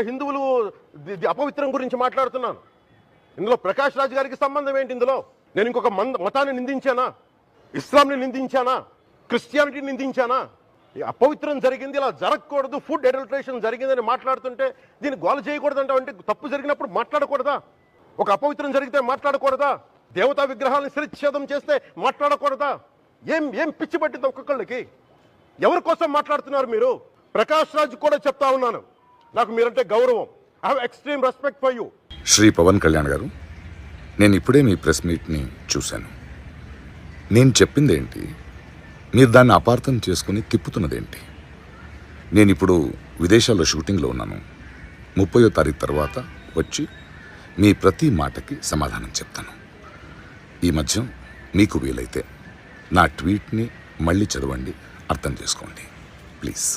హిందువులు అపవిత్రం గురించి మాట్లాడుతున్నాను. ఇందులో ప్రకాష్ రాజ్ గారికి సంబంధం ఏంటి? ఇందులో నేను ఇంకొక మతాన్ని నిందించానా? ఇస్లాంని నిందించానా? క్రిస్టియానిటీని నిందించానా? అపవిత్రం జరిగింది, ఇలా జరగకూడదు, ఫుడ్ అడల్టరేషన్ జరిగిందని మాట్లాడుతుంటే దీన్ని గోల చేయకూడదంటే, అంటే తప్పు జరిగినప్పుడు మాట్లాడకూడదా? ఒక అపవిత్రం జరిగితే మాట్లాడకూడదా? దేవతా విగ్రహాలను శిరచ్ఛేదం చేస్తే మాట్లాడకూడదా? ఏం పిచ్చి పట్టింది ఒక్కొక్కళ్ళకి? ఎవరి కోసం మాట్లాడుతున్నారు మీరు? ప్రకాష్ రాజ్ కూడా చెప్తా ఉన్నాను, నాకు మీరంటే గౌరవం. I have extreme respect for you. Shri Pavan Kalyan garu, నేను ఇప్పుడే మీ ప్రెస్ మీట్ని చూశాను. నేను చెప్పింది ఏంటి, మీరు దాన్ని అపార్థం చేసుకుని తిప్పుతున్నదేంటి? నేను ఇప్పుడు విదేశాల్లో షూటింగ్లో ఉన్నాను. 30వ తారీఖు తర్వాత వచ్చి మీ ప్రతి మాటకి సమాధానం చెప్తాను. ఈ మధ్య మీకు వీలైతే నా ట్వీట్ని మళ్ళీ చదవండి, అర్థం చేసుకోండి ప్లీజ్.